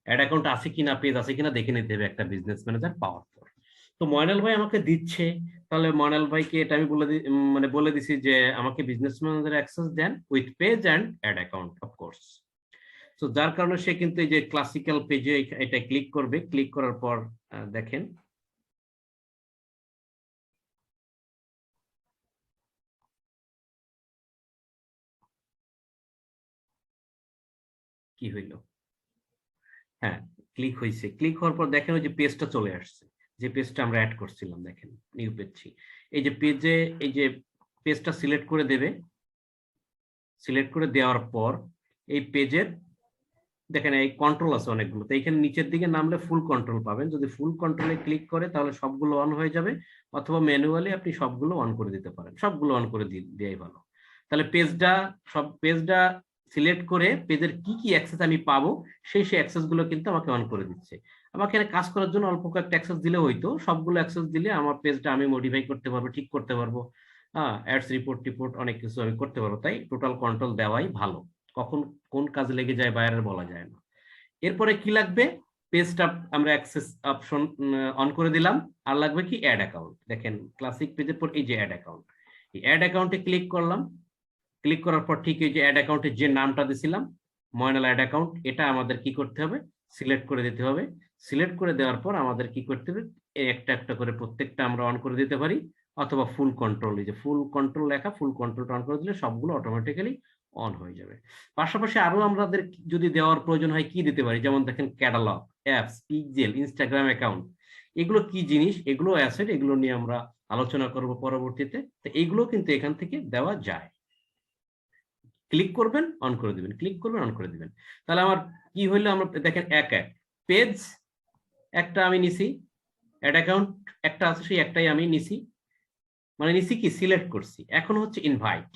অ্যাড অ্যাকাউন্ট আছে কিনা, পেজ আছে কিনা দেখে নিতে হবে একটা বিজনেস ম্যানেজার পাওয়ার পর। তো ময়নাল ভাই আমাকে দিচ্ছে, তাহলে ময়নাল ভাইকে এটা আমি মানে বলে দিছি যে আমাকে বিজনেস ম্যানেজার অ্যাক্সেস দেন with page and ad account of course. তো যার কারণে সে কিন্তু এই যে ক্লাসিক্যাল পেজে এটা ক্লিক করবে, ক্লিক করার পর দেখেন কি হইল। হ্যাঁ, ক্লিক হয়েছে। ক্লিক হওয়ার পর দেখেন ওই যে পেজটা চলে আসছে, যে পেজটা আমরা অ্যাড করছিলাম। দেখেন নিউ পেজ, এই যে পেজে এই যে পেজটা সিলেক্ট করে দেবে। সিলেক্ট করে দেওয়ার পর এই পেজের দেখেন এই কন্ট্রোল আছে অনেকগুলো, তো এখানে নিচের দিকে নামলে ফুল কন্ট্রোল পাবেন। যদি ফুল কন্ট্রোলে ক্লিক করে তাহলে সবগুলো অন হয়ে যাবে, অথবা ম্যানুয়ালি আপনি সবগুলো অন করে দিতে পারেন। সবগুলো অন করে দেওয়াই ভালো। তাহলে পেজটা সিলেক্ট করে পেজের কি কি অ্যাক্সেস আমি পাবো সেই অ্যাক্সেস গুলো কিন্তু আমাকে অন করে দিচ্ছে। আমাকে এখানে কাজ করার জন্য অল্প কয়েকটা অ্যাক্সেস দিলে হইতো, সবগুলো অ্যাক্সেস দিলে আমার পেজটা আমি মডিফাই করতে পারবো, ঠিক করতে পারবো। অ্যাডস রিপোর্ট অনেক কিছু আমি করতে পারবো। তাই টোটাল কন্ট্রোল দেওয়াই ভালো। কখন কোন কাজে লেগে যায় বাইরের বলা যায় না। এরপরে কি লাগবে, পেজটা আমরা অ্যাক্সেস অপশন অন করে দিলাম। আর লাগবে কি অ্যাড অ্যাকাউন্ট। দেখেন ক্লাসিক পেজের পর এই যে অ্যাড অ্যাকাউন্ট, এই অ্যাড অ্যাকাউন্টে ক্লিক করলাম। ক্লিক করার পর ঠিক এই যে অ্যাড অ্যাকাউন্টের যে নামটা দিছিলাম ময়নাল অ্যাড অ্যাকাউন্ট, এটা আমাদের কি করতে হবে, সিলেক্ট করে দিতে হবে। সিলেক্ট করে দেওয়ার পর আমাদের কি করতে হবে, একটা একটা করে প্রত্যেকটা আমরা অন করে দিতে পারি, অথবা ফুল কন্ট্রোল, এই যে ফুল কন্ট্রোল লেখা, ফুল কন্ট্রোলটা অন করে দিলে সবগুলো অটোমেটিক্যালি অন হয়ে যাবে। পাশাপাশি আরো আমাদের যদি দেওয়ার প্রয়োজন হয় কি দিতে পারি, যেমন দেখেন catalogue, apps, pixel, Instagram account, এগুলো কি জিনিস, এগুলো অ্যাসেট, এগুলো নিয়ে আমরা আলোচনা করব পরবর্তীতে। তো এইগুলো কিন্তু এখান থেকে দেওয়া যায়। ক্লিক করবেন অন করে দিবেন, ক্লিক করবেন অন করে দিবেন। তাহলে আমার কি হইলো, আমরা দেখেন এক পেজ একটা আমি নিছি, অ্যাড অ্যাকাউন্ট একটা আছে সেই একটাই আমি নিছি, মানে নিছি কি সিলেক্ট করছি। এখন হচ্ছে ইনভাইট।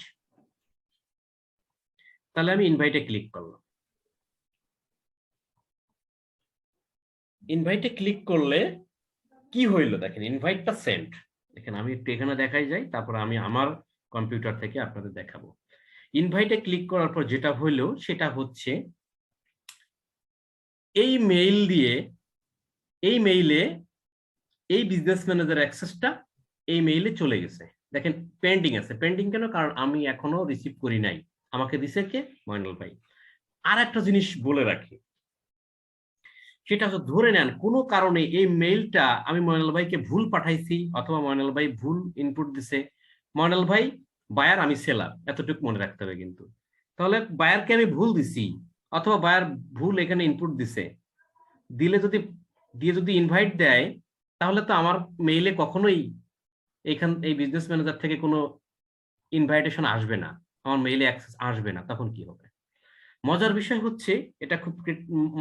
তাহলে আমি ইনভাইটে ক্লিক করলাম। ইনভাইটে ক্লিক করলে কি হইলো দেখেন, ইনভাইটটা সেন্ড। দেখেন আমি একটু এখানে দেখাই যাই, তারপর আমি আমার কম্পিউটার থেকে আপনাদের দেখাবো। ইনভাইটে ক্লিক করার পর যেটা হইলো সেটা হচ্ছে এই মেইল দিয়ে, এই মেইলে এই বিজনেস ম্যানেজার অ্যাক্সেসটা এই মেইলে চলে গেছে। দেখেন পেন্ডিং আছে। পেন্ডিং কেন, কারণ আমি এখনো রিসিভ করি নাই। আমাকে দিছে কে, ময়নাল ভাই। আর একটা জিনিস বলে রাখি, সেটা হচ্ছে ধরে নেন কোনো কারণে এই মেইলটা আমি ময়নাল ভাইকে ভুল পাঠাইছি, অথবা ময়নাল ভাই ভুল ইনপুট দিছে। ময়নাল ভাই বায়ার, আমি সেলার, এতটুকু মনে রাখতে হবে কিন্তু। তাহলে বায়ারকে আমি ভুল দিছি, অথবা বায়ার ভুল এখানে ইনপুট দিছে, যদি ইনভাইট দেয়, তাহলে তো আমার মেইলে কখনোই এই বিজনেস ম্যানেজার থেকে কোনো ইনভাইটেশন আসবে না, আমার মেইলে অ্যাক্সেস আসবে না। তখন কি হবে? মজার বিষয় হচ্ছে, এটা খুব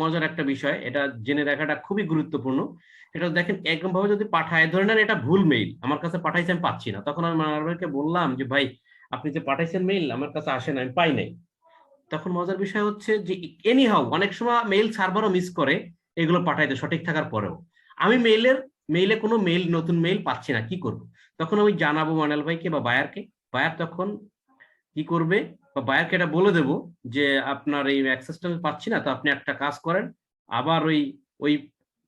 মজার একটা বিষয়, এটা জেনে রাখাটা খুবই গুরুত্বপূর্ণ। এটা দেখেন একদম ভাবে যদি পাঠায়, ধরে নেন এটা ভুল মেইল আমার কাছে পাঠাইছে, আমি পাচ্ছি না, তখন আমি মানার ভাইকে বললাম যে ভাই আপনি যে পাঠাইছেন মেইল আমার কাছে আসে না, আমি পাই নাই। তখন মজার বিষয় হচ্ছে যে এনি হাউ অনেক সময় মেইল সার্ভারও মিস করে এগুলো পাঠাইতে সঠিক থাকার পরেও। আমি মেইলে কোনো নতুন মেইল পাচ্ছি না, কি করব? তখন আমি জানাবো ময়নাল ভাইকে বা বায়ারকে। বায়ার তখন কি করবে, বা বায়ারকে এটা বলে দেবো যে আপনার এই অ্যাক্সেসটা আমি পাচ্ছি না, তো আপনি একটা কাজ করেন, আবার ওই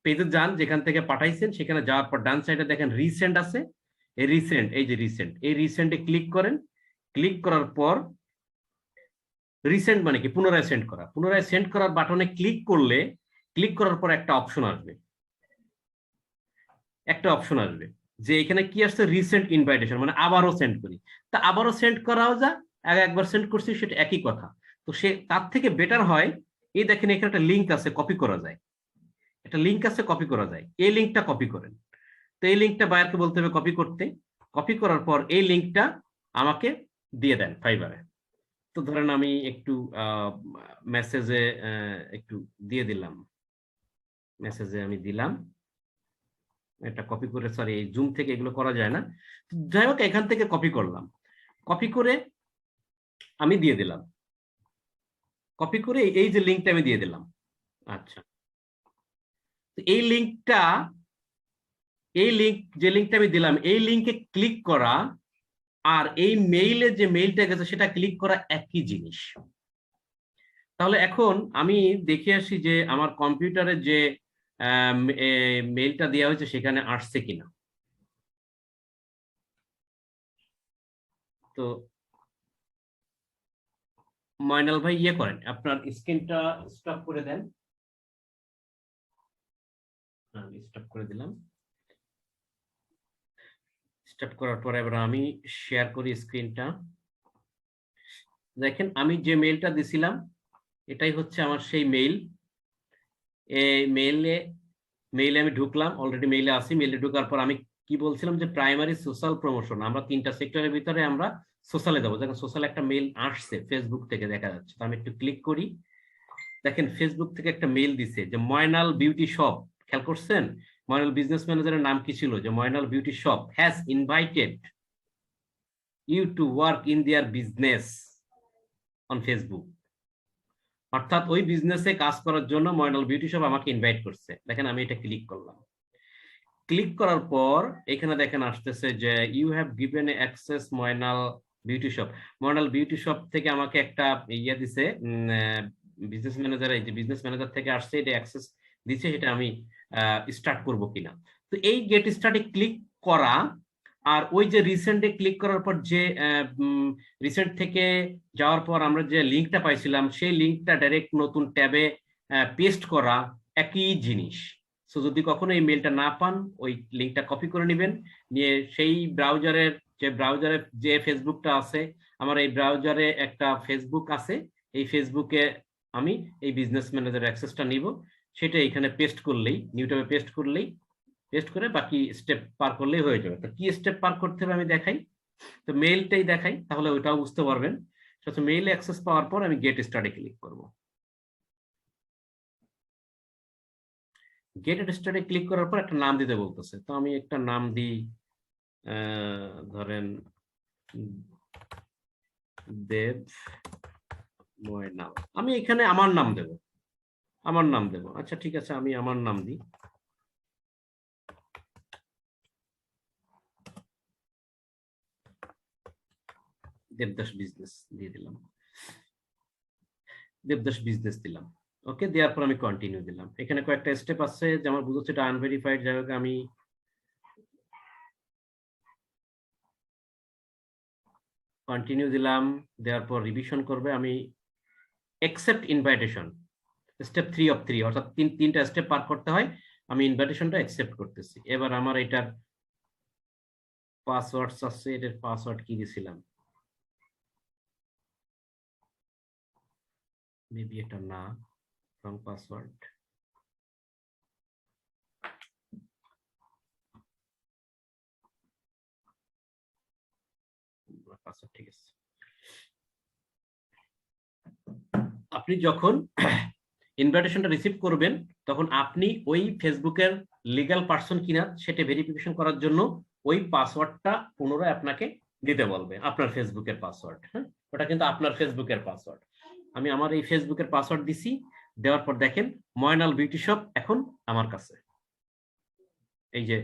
পেজে যান যেখান থেকে পাঠাইছেন, সেখানে যাওয়ার পর ডান সাইডে দেখেন রিসেন্ট আছে, এই রিসেন্টে ক্লিক করেন। ক্লিক করার পর রিসেন্ট মানে কি, পুনরায় সেন্ড করা। পুনরায় সেন্ড করার বাটনে ক্লিক করলে, ক্লিক করার পর একটা অপশন আসবে, যে এখানে কি আসছে, রিসেন্ট ইনভাইটেশন, মানে আবারও সেন্ড করি। তা আবারও সেন্ড করাও যা, একবার সেন্ড করছি সেটা একই কথা। তো তার থেকে বেটার হয়, এই দেখেন এখানে একটা লিঙ্ক আছে, কপি করা যায়। এই লিঙ্কটা কপি করেন। তো এই লিঙ্কটা বায়ারকে বলতে হবে কপি করতে। কপি করার পর এই লিঙ্কটা আমাকে দিয়ে দেন ফাইবারে। তো ধরেন আমি একটু মেসেজে একটু দিয়ে দিলাম, আমি দিলাম এটা কপি করে, সরি এই জুম থেকে এগুলো করা যায় না, যাই হোক এখান থেকে কপি করলাম। কপি করে আমি দিয়ে দিলাম, কপি করে এই যে লিঙ্কটা আমি দিয়ে দিলাম। আচ্ছা, এই যে লিঙ্কটা আমি দিলাম, এই লিঙ্কে ক্লিক করা আর এই মেইলে যে মেইলটা গেছে সেটা ক্লিক করা একই জিনিস। তাহলে এখন আমি দেখে আসি যে আমার কম্পিউটারে যে মেইলটা দেওয়া হয়েছে সেখানে আসছে কিনা। তো ময়নাল ভাই ইয়ে করেন, আপনার স্ক্রিনটা স্টপ করে দেন। স্টপ করে দিলাম। স্টপ করার পর এবার আমি শেয়ার করি স্ক্রিনটা। দেখেন আমি যে মেইলটা দিছিলাম এটাই হচ্ছে আমার সেই মেইল। এই মেইলে আমি ঢুকলাম, অলরেডি মেইলে আছি। মেইলে ঢোকার পর আমি কি বলছিলাম যে প্রাইমারি সোশ্যাল প্রমোশন, আমরা 3টা সেক্টরের ভিতরে আমরা সোশ্যালে যাবো। দেখেন সোশ্যাল একটা মেইল আসছে ফেসবুক থেকে, দেখা যাচ্ছে। তো আমি একটু ক্লিক করি, দেখেন ফেসবুক থেকে একটা মেইল দিছে যে ময়নাল বিউটি শপ। খেয়াল করছেন ময়নাল বিজনেস ম্যানেজারের নাম কি ছিল, যে Moynal beauty shop has invited you to work in their business on Facebook. অর্থাৎ ওই বিজনেসে কাজ করার জন্য ময়নাল বিউটি শপ আমাকে ইনভাইট করছে। দেখেন আমি এটা ক্লিক করলাম। ক্লিক করার পর এখানে দেখেন আসতেছে যে you have given access Moynal beauty shop. Moynal beauty shop থেকে আমাকে একটা ইয়ে দিছে, বিজনেস ম্যানেজার, এই যে বিজনেস ম্যানেজার থেকে আসছে, এটা অ্যাক্সেস দিছে, সেটা আমি স্টার্ট করব কিনা। তো এই গেট স্টার্টে ক্লিক করা আর ওই যে রিসেন্টে ক্লিক করার পর যে রিসেন্ট থেকে যাওয়ার পর আমরা যে লিঙ্কটা পাইছিলাম সেই লিঙ্কটা ডাইরেক্ট নতুন ট্যাবে পেস্ট করা একই জিনিস। সো যদি কখনো এই মেলটা না পান, ওই লিঙ্কটা কপি করে নেবেন, নিয়ে সেই ব্রাউজারে যে ফেসবুকটা আছে, আমার এই ব্রাউজারে একটা ফেসবুক আছে, এই ফেসবুকে আমি এই বিজনেস ম্যানেজার অ্যাক্সেসটা নিব, সেটা এখানে পেস্ট করলেই, নিউ ট্যাবে পেস্ট করে বাকি স্টেপ পার করলেই হয়ে যাবে। তো কি স্টেপ পার করতে হবে আমি দেখাই, তো মেইলটাই দেখাই, তাহলে ওইটাও বুঝতে পারবেন। মেইলে অ্যাক্সেস পাওয়ার পর আমি গেট স্টার্টে ক্লিক করব। গেট স্টার্টে ক্লিক করার পর একটা নাম দিতে বলতেছে, তো আমি একটা নাম দিই, ধরেন দেব ময়নাল। আমি এখানে আমার নাম দেব। আচ্ছা ঠিক আছে, আমি আমার নাম দিই। দেবদাস বিজনেস দিয়ে দিলাম, দেবদাস বিজনেস দিলাম। ওকে, দেওয়ার পর আমি কন্টিনিউ দিলাম। এখানে কয়েকটা স্টেপ আছে যে আমার বুঝছে এটা আনভেরিফাইড, যাই হোক আমি কন্টিনিউ দিলাম। দেওয়ার পর রিভিশন করবে, আমি অ্যাকসেপ্ট ইনভাইটেশন স্টেপ 3 অফ 3, অর্থাৎ তিনটা স্টেপ পার করতে হয়। আমি ইনভাইটেশনটা অ্যাকসেপ্ট করতেছি। এবার আমার এটার পাসওয়ার্ডস আছে, এটার পাসওয়ার্ড কি দিয়েছিলাম, মেবি এটা না, রং পাসওয়ার্ড। পাসওয়ার্ড ঠিক আছে। আপনি যখন ইনভাইটেশনটা রিসিভ করবেন তখন আপনি ওই ফেসবুকের লিগ্যাল পারসন কিনা সেটা ভেরিফিকেশন করার জন্য ওই পাসওয়ার্ডটা পুনরায় আপনাকে দিতে বলবে, আপনার ফেসবুকের পাসওয়ার্ড। হ্যাঁ, ওটা কিন্তু আপনার ফেসবুকের পাসওয়ার্ড। আমি আমার এই ফেসবুকের পাসওয়ার্ড দিছি, দেওয়ার পর দেখেন ময়নাল বিউটি শপ এখন আমার কাছে, এই যে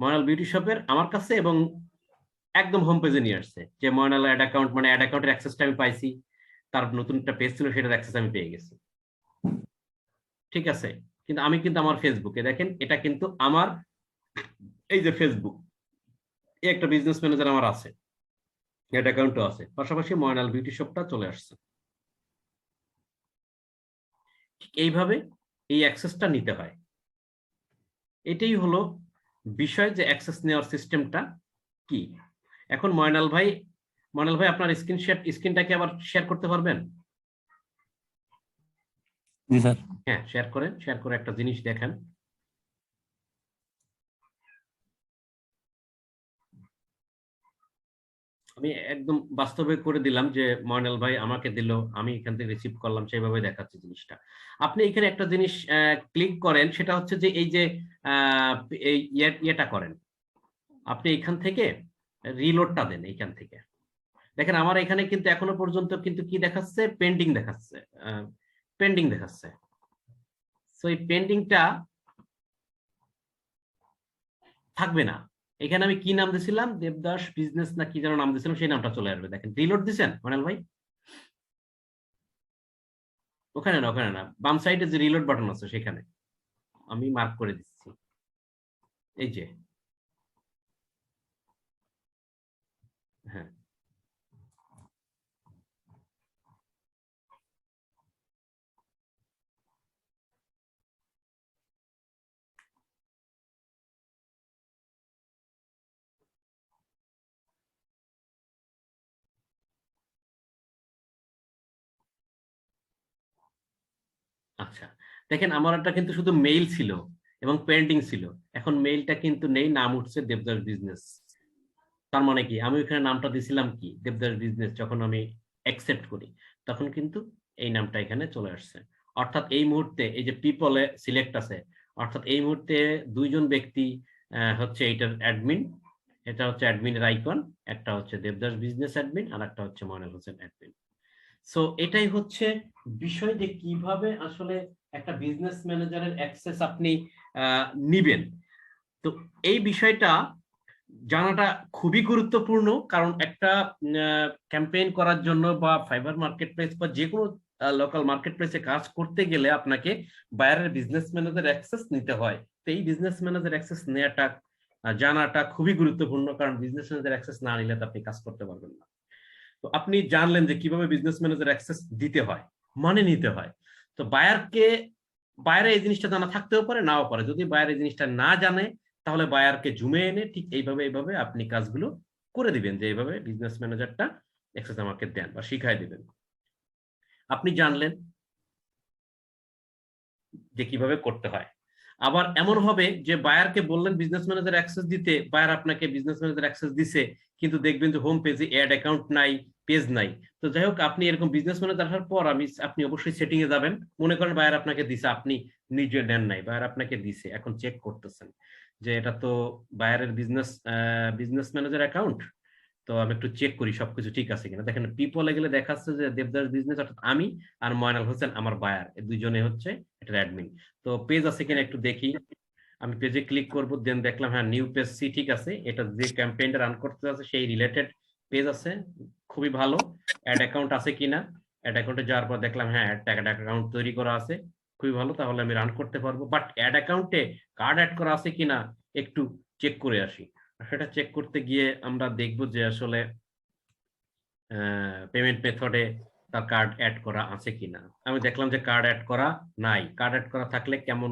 ময়নাল বিউটি শপের আমার কাছে, এবং একদম হোম পেজে নিয়ে আসছে যে ময়নাল অ্যাড অ্যাকাউন্ট, মানে অ্যাড অ্যাকাউন্টের অ্যাক্সেসটা আমি পাইছি, তার নতুন একটা পেজ ছিল সেটার অ্যাক্সেস আমি পেয়ে গেছি। ঠিক আছে, কিন্তু আমি কিন্তু আমার ফেসবুকে দেখেন, এটা কিন্তু আমার এই যে ফেসবুক, এই একটা বিজনেস ম্যানেজার আমার আছে, অ্যাড অ্যাকাউন্টও আছে, পাশাপাশি ময়নাল বিউটি শপটা চলে আসছে। ঠিক এইভাবে এই অ্যাক্সেসটা নিতে হয়। এটাই হলো বিষয় যে অ্যাক্সেস নেওয়ার সিস্টেমটা কি। এখন ময়নাল ভাই আপনার স্ক্রিনটাকে আবার শেয়ার করতে পারবেন? জি স্যার। হ্যাঁ, শেয়ার করে একটা জিনিস দেখেন। আমি একদম বাস্তবে করে দিলাম যে ময়নাল ভাই আমাকে দিল, আমি এখান থেকে রিসিভ করলাম, সেইভাবে দেখাচ্ছে জিনিসটা। আপনি এখানে একটা জিনিস ক্লিক করেন, সেটা হচ্ছে যে এই যে এই ইয়েটা করেন, আপনি এখান থেকে রিলোডটা দেন। এইখান থেকে দেখেন আমার এখানে কিন্তু এখনো পর্যন্ত কিন্তু কি দেখাচ্ছে, পেন্ডিং দেখাচ্ছে। সো এই পেন্ডিংটা থাকবে না। এখানে আমি কি নাম দিয়েছিলাম, দেবদাস বিজনেস না কি যেন নাম দিয়েছিলাম, সেই নামটা চলে আসবে। দেখেন রিলোড দিছেন ময়নাল ভাই, ওখানে না, বাম সাইডে যে রিলোড বাটন আছে সেখানে আমি মার্ক করে দিচ্ছি, এই যে, হ্যাঁ আচ্ছা, দেখেন আমার একটা কিন্তু শুধু মেইল ছিল এবং পেন্ডিং ছিল, এখন মেইলটা কিন্তু নেই, নাম উঠছে দেবদাস বিজনেস। তার মানে কি, আমি ওখানে নামটা দিছিলাম কি দেবদাস বিজনেস, যখন আমি অ্যাকসেপ্ট করি তখন কিন্তু এই নামটা এখানে চলে আসছে। অর্থাৎ এই মুহূর্তে এই যে পিপলে সিলেক্ট আছে, অর্থাৎ এই মুহূর্তে দুইজন ব্যক্তি হচ্ছে এইটার অ্যাডমিন, এটা হচ্ছে অ্যাডমিনের আইকন, একটা হচ্ছে দেবদাস বিজনেস অ্যাডমিন আর একটা হচ্ছে ময়নাল হোসেন অ্যাডমিন। সো এটাই হচ্ছে বিষয় যে কিভাবে আসলে একটা বিজনেস ম্যানেজারের অ্যাক্সেস আপনি নিবেন। তো এই বিষয়টা জানাটা খুবই গুরুত্বপূর্ণ, কারণ একটা ক্যাম্পেইন করার জন্য বা ফাইবার মার্কেট প্লেস বা যে কোনো লোকাল মার্কেট প্লেসে কাজ করতে গেলে আপনাকে বাইরের বিজনেস ম্যানেজার অ্যাক্সেস নিতে হয়। তো এই বিজনেস ম্যানেজার অ্যাক্সেস নেওয়াটা জানাটা খুবই গুরুত্বপূর্ণ, কারণ বিজনেস ম্যানেজার অ্যাক্সেস না নিলে তো আপনি কাজ করতে পারবেন না। তো আপনি জানলেন যে কিভাবে বিজনেস ম্যানেজার অ্যাক্সেস দিতে হয়, মানে নিতে হয়। তো বায়ারকে, বাইরে এই জিনিসটা জানা থাকতেও পারে, নাও পারে। যদি বাইরে এই জিনিসটা না জানে তাহলে বায়ারকে জুমে এনে ঠিক এইভাবে আপনি কাজগুলো করে দিবেন, যে এইভাবে বিজনেস ম্যানেজারটা অ্যাক্সেস আমাকে দেন বা শিখাই দিবেন। আপনি জানলেন যে কিভাবে করতে হয়। আবার এমন হবে যে বায়ারকে বললেন বিজনেস ম্যানেজার অ্যাক্সেস দিতে, বায়ার আপনাকে বিজনেস ম্যানেজার অ্যাক্সেস দিছে, কিন্তু দেখবেন যে হোম পেজে অ্যাড অ্যাকাউন্ট নাই, পেজ নাই। তো যাই হোক, আপনি এরকম বিজনেস ম্যানেজার আসার পর আপনি অবশ্যই সেটিং এ যাবেন। মনে করেন বায়ার আপনাকে দিছে, আপনি নিজে নেন নাই, বায়ার আপনাকে দিছে, এখন চেক করতেছেন যে এটা তো বায়ারের বিজনেস ম্যানেজার অ্যাকাউন্ট, তো আমি একটু চেক করি সবকিছু ঠিক আছে কিনা। দেখেন পিপলে গেলে দেখাচ্ছে যে দেবদাস বিজনেস, অর্থাৎ আমি আর ময়নাল হোসেন আমার বায়ার, দুইজনে হচ্ছে এটার অ্যাডমিন। তো পেজ আছে কিনা একটু দেখি, আমি পেজে ক্লিক করব, দেন দেখলাম হ্যাঁ নিউ পেজ সি, ঠিক আছে, এটা যে ক্যাম্পেইনটা রান করতে আছে সেই রিলেটেড পেজ আছে, খুবই ভালো। অ্যাড অ্যাকাউন্ট আছে কিনা, অ্যাড অ্যাকাউন্টে যাওয়ার পর দেখলাম হ্যাঁ অ্যাড অ্যাকাউন্ট তৈরি করা আছে, খুবই ভালো, তাহলে আমি রান করতে পারবো। বাট অ্যাড অ্যাকাউন্টে কার্ড অ্যাড করা আছে কিনা একটু চেক করে আসি। সেটা চেক করতে গিয়ে আমরা দেখব যে আসলে পেমেন্ট মেথডে তার কার্ড অ্যাড করা আছে কিনা। আমি দেখলাম যে কার্ড অ্যাড করা নাই। কার্ড অ্যাড করা থাকলে কেমন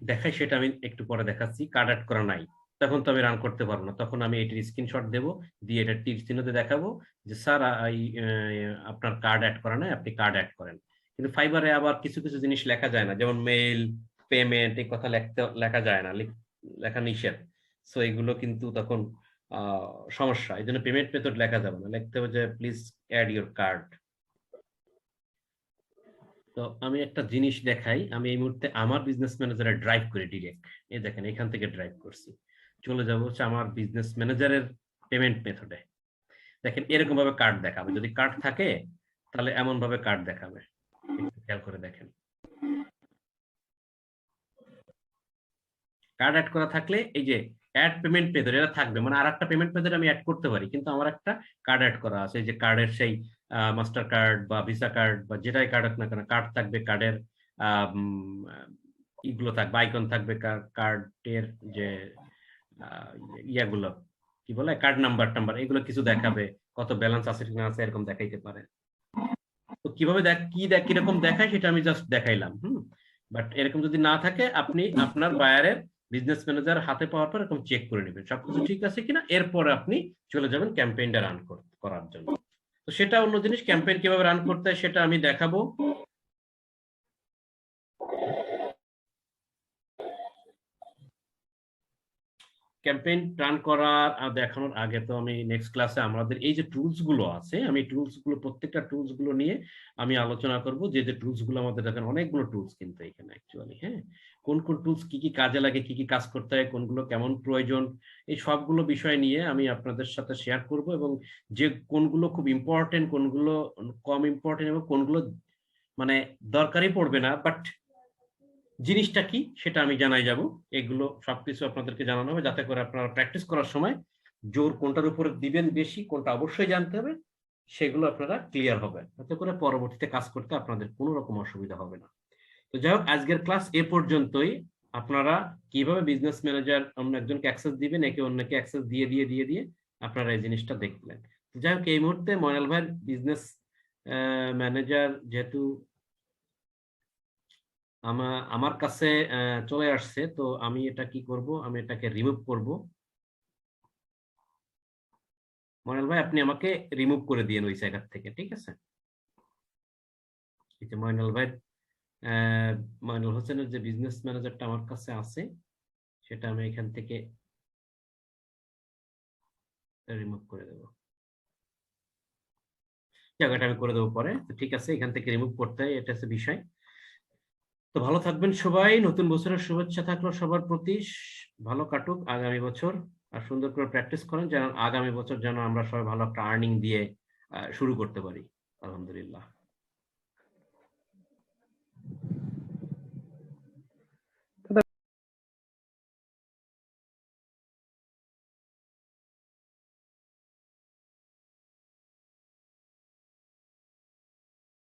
দেখাই সেটা আমি একটু পরে দেখাচ্ছি। কার্ড অ্যাড করা নাই, তখন তো আমি রান করতে পারবো না, তখন আমি এটির স্ক্রিনশট দেব, দিয়ে এটা তীর চিহ্নতে দেখাবো যে স্যার আপনার কার্ড অ্যাড করা নাই, আপনি কার্ড অ্যাড করেন। কিন্তু ফাইবারে আবার কিছু কিছু জিনিস লেখা যায় না, যেমন মেইল, পেমেন্ট, এই কথা লেখা যায় না, লেখা নিষেধ। সো এগুলো কিন্তু তখন সমস্যা, এই জন্য পেমেন্ট মেথড লেখা যাবে না, লিখতে হবে যে প্লিজ অ্যাড ইউর কার্ড। তো আমি একটা জিনিস দেখাই, আমি এই মুহূর্তে আমার বিজনেস ম্যানেজারে ড্রাইভ করি ডিরেক্ট। এই দেখেন এখান থেকে ড্রাইভ করছি, চলে যাবো হচ্ছে আমার বিজনেস ম্যানেজারের পেমেন্ট মেথডে। দেখেন এরকম ভাবে কার্ড দেখাবে, যদি কার্ড থাকে তাহলে এমন ভাবে কার্ড দেখাবে, একটু খেয়াল করে দেখেন। কার্ড অ্যাড করা থাকলে এই যে অ্যাড পেমেন্ট মেথড এটা থাকবে, মানে আরেকটা পেমেন্ট মেথড আমি অ্যাড করতে পারি, কিন্তু আমার একটা কার্ড অ্যাড করা আছে, এই যে কার্ডের সেই মাস্টার কার্ড বা ভিসা কার্ড বা যেটাই কার্ড হোক না কেন, কার্ড থাকবে, কার্ডের ইগুলো থাকবে, আইকন থাকবে, কার্ডের যে ইয়াগুলো কি বলে, কার্ড নাম্বার টাম্বার এগুলো কিছু দেখাবে, কত ব্যালেন্স আছে কি না আছে এরকম দেখাইতে পারে। তো কিভাবে কিরকম দেখায় সেটা আমি জাস্ট দেখাইলাম। বাট এরকম যদি না থাকে, আপনি আপনার বায়ারের বিজনেস ম্যানেজার হাতে পাওয়ার পর এরকম চেক করে নেবেন সবকিছু ঠিক আছে কিনা, এরপরে আপনি চলে যাবেন ক্যাম্পেইনটা রান করার জন্য। তো সেটা অন্য জিনিস, ক্যাম্পেইন কিভাবে রান করতে হয় সেটা আমি দেখাবো। ক্যাম্পেইন রান করার দেখানোর আগে তো আমি নেক্সট ক্লাসে আমাদের এই যে টুলস গুলো আছে, আমি টুলস গুলো প্রত্যেকটা টুলস গুলো নিয়ে আমি আলোচনা করব, যে যে টুলস গুলো আমাদের দেখেন অনেকগুলো টুলস কিন্তু এখানে অ্যাকচুয়ালি, হ্যাঁ, কোন কোন টুলস কি কি কাজে লাগে, কি কি কাজ করতে হয়, কোনগুলো কেমন প্রয়োজন, এই সবগুলো বিষয় নিয়ে আমি আপনাদের সাথে শেয়ার করব, এবং যে কোনগুলো খুব ইম্পর্টেন্ট, কোনগুলো কম ইম্পর্টেন্ট, এবং কোনগুলো মানে দরকারই পড়বে না, বাট জিনিসটা কি সেটা আমি জানাই যাব। এগুলো সবকিছু আপনাদেরকে জানানো হবে, যাতে করে আপনারা প্র্যাকটিস করার সময় জোর কোনটার উপরে দিবেন বেশি, কোনটা অবশ্যই জানতে হবে, সেগুলো আপনারা ক্লিয়ার হবে, যাতে করে পরবর্তীতে কাজ করতে আপনাদের কোনো রকম অসুবিধা হবে না। তো যাই হোক, আজকের ক্লাস এ পর্যন্তই। আপনারা কিভাবে বিজনেস ম্যানেজার অন্য একজনকে অ্যাক্সেস দিবেন, একে অন্যকে অ্যাক্সেস দিয়ে আপনারা এই জিনিসটা দেখলেন। যাই হোক, এই মুহূর্তে ময়নাল ভাইয়ের বিজনেস ম্যানেজার যেহেতু আমার কাছে চলে আসছে, তো আমি এটা কি করব, আমি এটাকে রিমুভ করব। মনিল ভাই আপনি আমাকে রিমুভ করে দিয়েন ওই জায়গা থেকে, ঠিক আছে? এই যে মইনুল ভাই, মইনুল হোসেনের যে বিজনেস ম্যানেজারটা আমার কাছে আছে সেটা আমি এখান থেকে রিমুভ করে দেবো। জায়গাটা আমি করে দেবো পরে। তো ঠিক আছে, এখান থেকে রিমুভ করতে হয়, এটা হচ্ছে বিষয়। তো ভালো থাকবেন সবাই, নতুন বছরের শুভেচ্ছা থাকলো সবার প্রতি। ভালো কাটুক আগামী বছর, আর সুন্দর করে প্র্যাকটিস করেন যেন আগামী বছর যেন আমরা সবাই ভালো একটা আর্নিং দিয়ে শুরু করতে পারি। আলহামদুলিল্লাহ।